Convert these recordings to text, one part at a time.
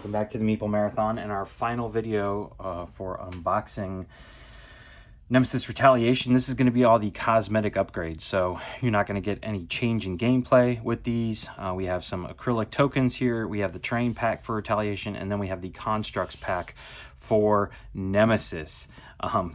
Welcome back to the Meeple Marathon and our final video for unboxing Nemesis Retaliation. This is going to be all the cosmetic upgrades, so you're not going to get any change in gameplay with these. We have some Acrylic Tokens here, we have the Terrain pack for Retaliation, and then we have the Constructs pack for Nemesis.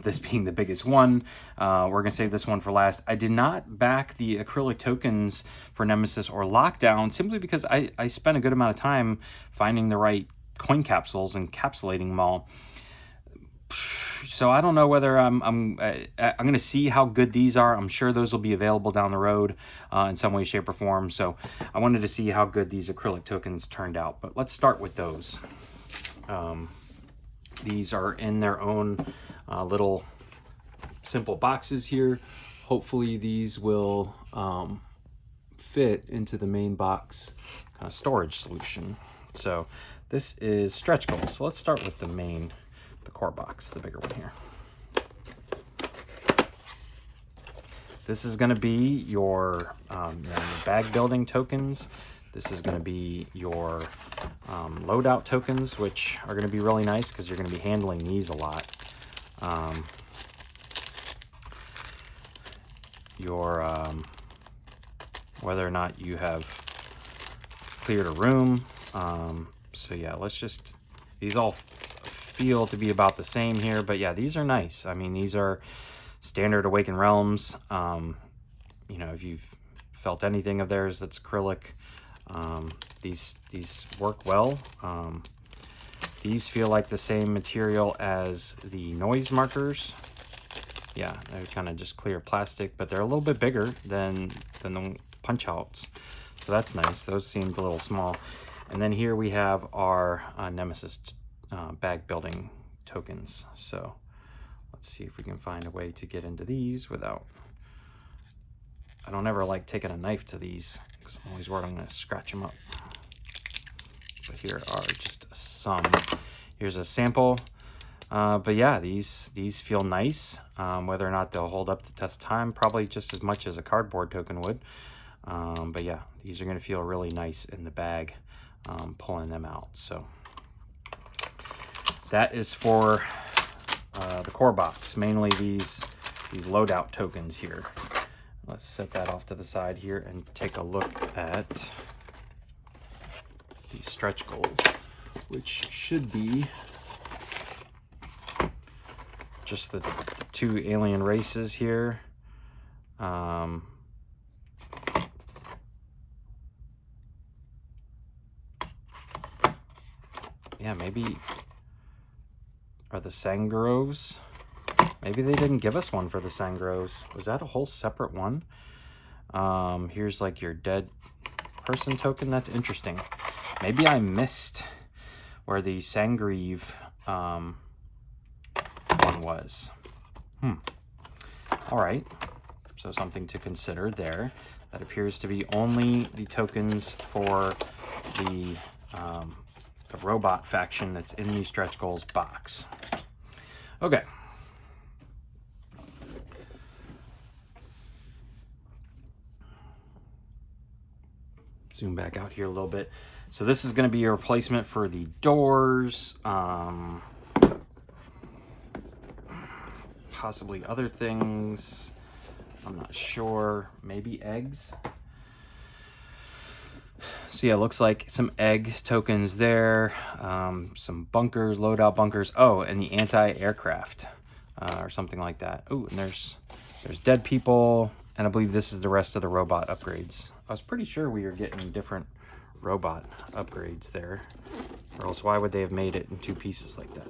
This being the biggest one. We're going to save this one for last. I did not back the Acrylic Tokens for Nemesis or Lockdown simply because I spent a good amount of time finding the right coin capsules and encapsulating them all. So I don't know whether I'm going to see how good these are. I'm sure those will be available down the road in some way, shape, or form. So I wanted to see how good these Acrylic Tokens turned out. But let's start with those. These are in their own little simple boxes here. Hopefully these will fit into the main box kind of storage solution. So this is stretch goals. So let's start with the core box, the bigger one here. This is going to be your bag building tokens. This is going to be your loadout tokens, which are going to be really nice because you're going to be handling these a lot. Whether or not you have cleared a room. So yeah, these all feel to be about the same here, but yeah, these are nice. I mean, these are standard Awakened Realms. If you've felt anything of theirs that's acrylic, these work well. These feel like the same material as the noise markers. Yeah, they're kind of just clear plastic, but they're a little bit bigger than the punch outs. So that's nice. Those seemed a little small. And then here we have our Nemesis bag building tokens. So let's see if we can find a way to get into these without... I don't ever like taking a knife to these because I'm always worried I'm going to scratch them up. But here are just some. Here's a sample. But yeah, these feel nice. Whether or not they'll hold up the test of time, probably just as much as a cardboard token would. But yeah, these are going to feel really nice in the bag, pulling them out. So that is for the core box, mainly these loadout tokens here. Let's set that off to the side here and take a look at these stretch goals, which should be just the two alien races here. Yeah, maybe are the Sangrovs. Maybe they didn't give us one for the Sangrovs. Was that a whole separate one? Here's like your dead person token. That's interesting. Maybe I missed where the Sangreave one was. All right. So something to consider there. That appears to be only the tokens for the robot faction that's in the stretch goals box. Okay. Zoom back out here a little bit. So this is going to be a replacement for the doors, possibly other things. I'm not sure. Maybe eggs. So yeah, it looks like some egg tokens there, some bunkers, loadout bunkers. Oh, and the anti-aircraft or something like that. Oh, and there's dead people, and I believe this is the rest of the robot upgrades. I was pretty sure we were getting different robot upgrades there, or else why would they have made it in two pieces like that?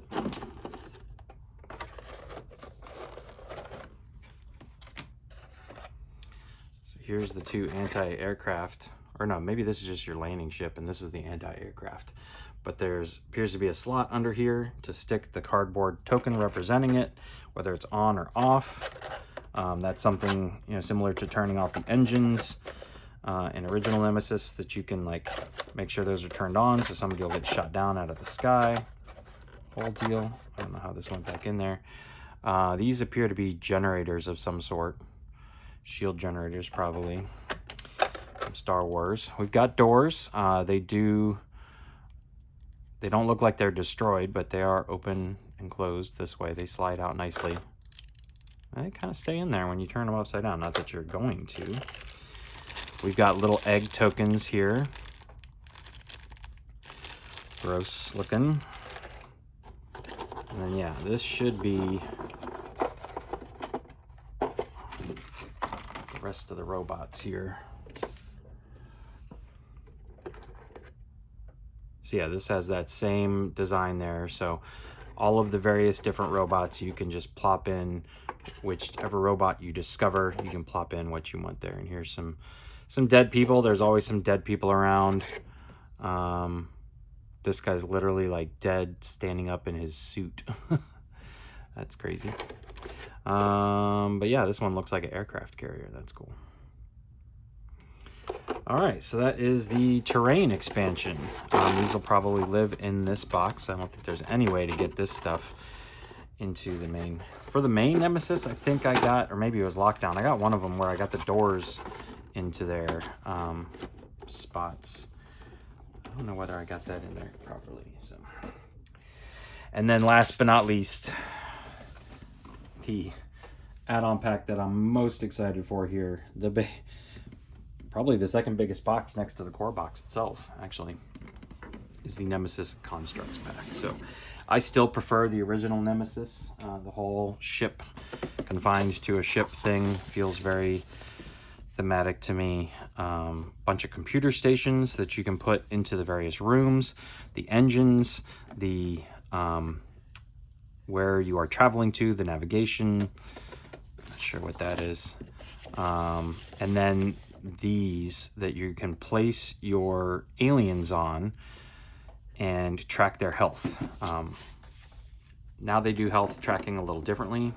So here's the two anti-aircraft. Or no, maybe this is just your landing ship and this is the anti-aircraft. But there's appears to be a slot under here to stick the cardboard token representing it, whether it's on or off. That's something similar to turning off the engines in original Nemesis, that you can like make sure those are turned on so somebody will get shot down out of the sky. Whole deal. I don't know how this went back in there. These appear to be generators of some sort. Shield generators probably. Star Wars. We've got doors. They do They don't look like they're destroyed, but they are open and closed this way. They slide out nicely. They kind of stay in there when you turn them upside down. Not that you're going to. We've got little egg tokens here. Gross looking. And then, yeah, this should be the rest of the robots here. So yeah, this has that same design there. So all of the various different robots, you can just plop in whichever robot you discover, you can plop in what you want there. And here's some dead people. There's always some dead people around. This guy's literally like dead, standing up in his suit. That's crazy. But yeah, this one looks like an aircraft carrier. That's cool. All right, so that is the terrain expansion. These will probably live in this box. I don't think there's any way to get this stuff into the main. For the main Nemesis, I think I got, or maybe it was Lockdown, I got one of them where I got the doors into their spots. I don't know whether I got that in there properly. So, and then last but not least, the add-on pack that I'm most excited for here, probably the second biggest box next to the core box itself, actually, is the Nemesis Constructs pack. So I still prefer the original Nemesis. The whole ship, confined to a ship thing, feels very thematic to me. Bunch of computer stations that you can put into the various rooms, the engines, the where you are traveling to, the navigation, not sure what that is. And then these that you can place your aliens on and track their health. Now they do health tracking a little differently,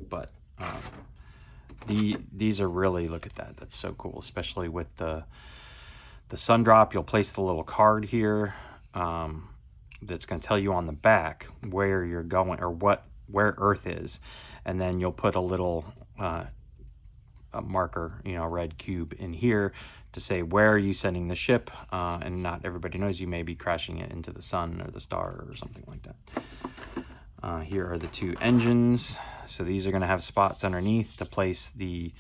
but these are really, look at that, that's so cool, especially with the sun drop. You'll place the little card here that's going to tell you on the back where you're going, or where Earth is, and then you'll put a little a marker, you know, a red cube in here to say where are you sending the ship, and not everybody knows you may be crashing it into the sun or the star or something like that. Here are the two engines. So these are going to have spots underneath to place the,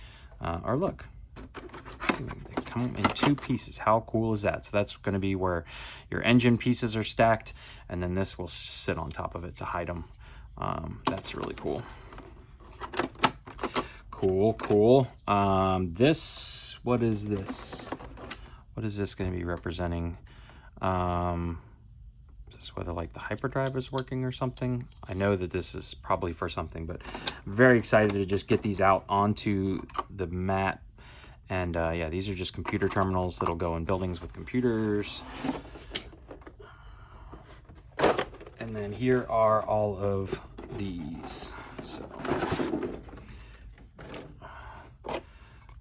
or look, they come in two pieces. How cool is that? So that's going to be where your engine pieces are stacked, and then this will sit on top of it to hide them. That's really cool. Cool. This, what is this? What is this going to be representing? Is whether like the hyperdrive is working or something. I know that this is probably for something, but very excited to just get these out onto the mat. And yeah, these are just computer terminals that'll go in buildings with computers. And then here are all of these. So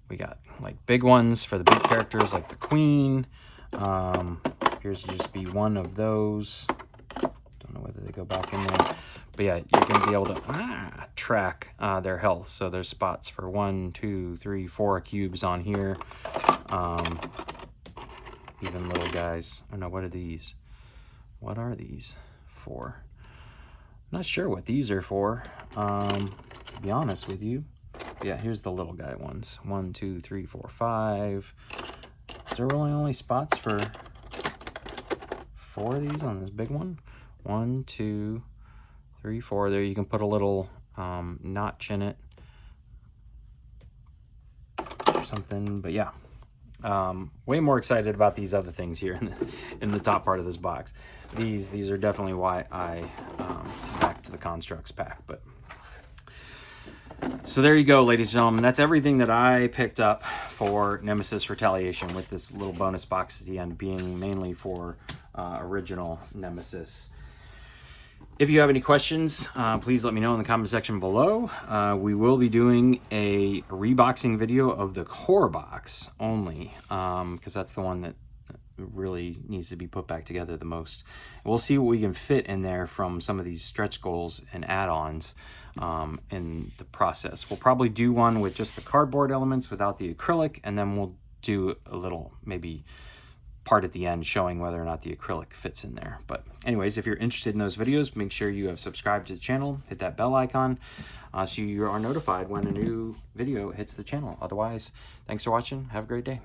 we got like big ones for the big characters like the Queen. Appears to just be one of those. Don't know whether they go back in there. But yeah, you're going to be able to track their health. So there's spots for 1, 2, 3, 4 cubes on here. Even little guys. Oh no, what are these? What are these for? Not sure what these are for, to be honest with you. But yeah, here's the little guy ones. 1, 2, 3, 4, 5. Is there really only spots for 4 of these on this big one? 1, 2, 3, 4. There you can put a little notch in it or something. But yeah, way more excited about these other things here in the top part of this box. These are definitely why I back to the Constructs pack. But so there you go, ladies and gentlemen. That's everything that I picked up for Nemesis Retaliation, with this little bonus box at the end being mainly for original Nemesis. If you have any questions, please let me know in the comment section below. We will be doing a reboxing video of the core box only, because that's the one that really needs to be put back together the most. We'll see what we can fit in there from some of these stretch goals and add-ons in the process. We'll probably do one with just the cardboard elements without the acrylic, and then we'll do a little maybe part at the end showing whether or not the acrylic fits in there. But anyways, if you're interested in those videos, make sure you have subscribed to the channel, hit that bell icon, so you are notified when a new video hits the channel. Otherwise, thanks for watching. Have a great day.